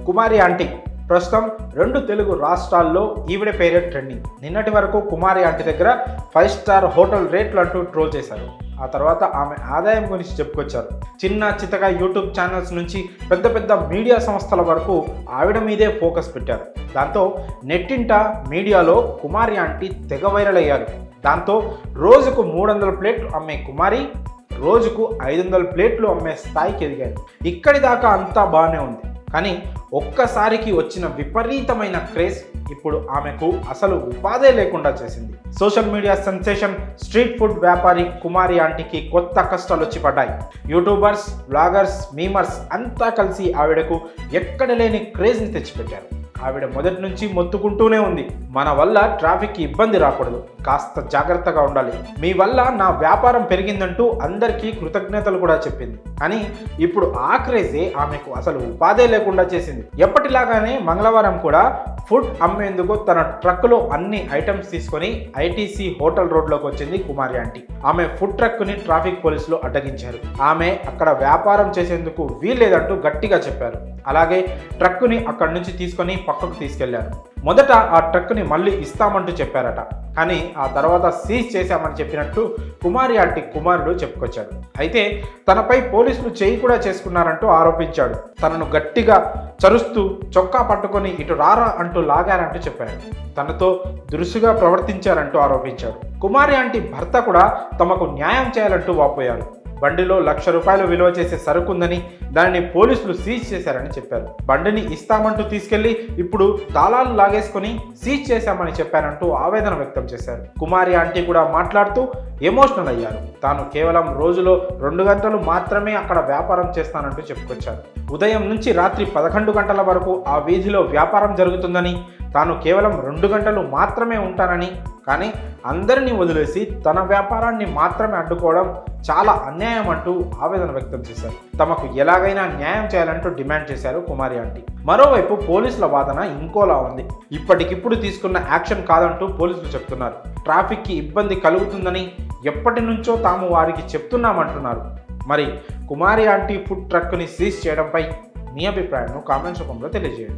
కుమారి aunty ప్రస్తుతం 2 తెలుగు రాష్ట్రాల్లో ఈవిడ పేరే ట్రెండింగ్. నిన్నటి వరకు కుమారి ఆంటీ దగ్గర 5 స్టార్ హోటల్ రేట్లు అంటూ ట్రోల్ చేశారు. ఆ తర్వాత ఆమె ఆదాయం గురించి చెప్పుకొచ్చారు. చిన్న చితక యూట్యూబ్ ఛానల్స్ నుంచి పెద్ద పెద్ద మీడియా సంస్థల వరకు ఆవిడ మీదే ఫోకస్ పెట్టారు. దాంతో నెట్టింట మీడియాలో కుమారి ఆంటీ తెగ వైరల్ అయ్యారు. దాంతో రోజుకు 300 ప్లేట్లు అమ్మే కుమారి రోజుకు 500 ప్లేట్లు అమ్మే స్థాయికి ఎదిగారు. ఇక్కడి దాకా అంతా బాగానే ఉంది. కానీ ఒక్కసారికి వచ్చిన విపరీతమైన క్రేజ్ ఇప్పుడు ఆమెకు అసలు ఉపాధే లేకుండా చేసింది. Social media sensation street food వ్యాపారి కుమారి ఆంటీకి కొత్త కష్టాలు వచ్చి పడ్డాయి. యూట్యూబర్స్, బ్లాగర్స్, మీమర్స్ అంతా కలిసి ఆవిడకు ఎక్కడ లేని క్రేజ్ని తెచ్చిపెట్టారు. ఆవిడ మొదటి నుంచి మొత్తుకుంటూనే ఉంది, మన వల్ల ట్రాఫిక్కి ఇబ్బంది రాకూడదు, కాస్త జాగ్రత్తగా ఉండాలి, మీ వల్ల నా వ్యాపారం పెరిగిందంటూ అందరికీ కృతజ్ఞతలు కూడా చెప్పింది. కానీ ఇప్పుడు ఆ క్రేజే ఆమెకు అసలు ఉపాధే లేకుండా చేసింది. ఎప్పటిలాగానే మంగళవారం కూడా ఫుడ్ అమ్మేందుకు తన ట్రక్కులో అన్ని ఐటమ్స్ తీసుకొని ఐటీసీ హోటల్ రోడ్లోకి వచ్చింది కుమారి ఆంటీ. ఆమె ఫుడ్ ట్రక్ని ట్రాఫిక్ పోలీసులు అడ్డగించారు. ఆమె అక్కడ వ్యాపారం చేసేందుకు వీల్లేదంటూ గట్టిగా చెప్పారు. అలాగే ట్రక్కుని అక్కడి నుంచి తీసుకొని పక్కకు తీసుకెళ్లారు. మొదట ఆ ట్రక్ని మళ్ళీ ఇస్తామంటూ చెప్పారట. కానీ ఆ తర్వాత సీజ్ చేశామని చెప్పినట్టు కుమారి ఆంటీ కుమారుడు చెప్పుకొచ్చాడు. అయితే తనపై పోలీసులు చేయి కూడా చేసుకున్నారంటూ ఆరోపించాడు. తనను గట్టిగా చరుస్తూ చొక్కా పట్టుకొని ఇటు రారా అంటూ లాగారంటూ చెప్పాడు. తనతో దురుసుగా ప్రవర్తించారంటూ ఆరోపించాడు. కుమారి ఆంటీ భర్త కూడా తమకు న్యాయం చేయాలంటూ వాపోయారు. బండిలో ₹1,00,000 విలువ చేసే సరుకుందని దానిని పోలీసులు సీజ్ చేశారని చెప్పారు. బండిని ఇస్తామంటూ తీసుకెళ్లి ఇప్పుడు తాళాలు లాగేసుకుని సీజ్ చేశామని చెప్పారంటూ ఆవేదన వ్యక్తం చేశారు. కుమారి ఆంటీ కూడా మాట్లాడుతూ ఎమోషనల్ అయ్యారు. తాను కేవలం రోజులో 2 గంటలు మాత్రమే అక్కడ వ్యాపారం చేస్తానంటూ చెప్పుకొచ్చారు. ఉదయం నుంచి రాత్రి 11 గంటల వరకు ఆ వీధిలో వ్యాపారం జరుగుతుందని, తాను కేవలం 2 గంటలు మాత్రమే ఉంటానని, కానీ అందరినీ వదిలేసి తన వ్యాపారాన్ని మాత్రమే అడ్డుకోవడం చాలా అన్యాయం అంటూ ఆవేదన వ్యక్తం చేశారు. తమకు ఎలాగైనా న్యాయం చేయాలంటూ డిమాండ్ చేశారు కుమారి ఆంటీ. మరోవైపు పోలీసుల వాదన ఇంకోలా ఉంది. ఇప్పటికిప్పుడు తీసుకున్న యాక్షన్ కాదంటూ పోలీసులు చెప్తున్నారు. ట్రాఫిక్కి ఇబ్బంది కలుగుతుందని ఎప్పటి నుంచో తాము వారికి చెప్తున్నామంటున్నారు. మరి కుమారి ఆంటీ ఫుడ్ ట్రక్ని సీజ్ చేయడంపై మీ అభిప్రాయాన్ని కామెంట్స్ రూపంలో తెలియజేయండి.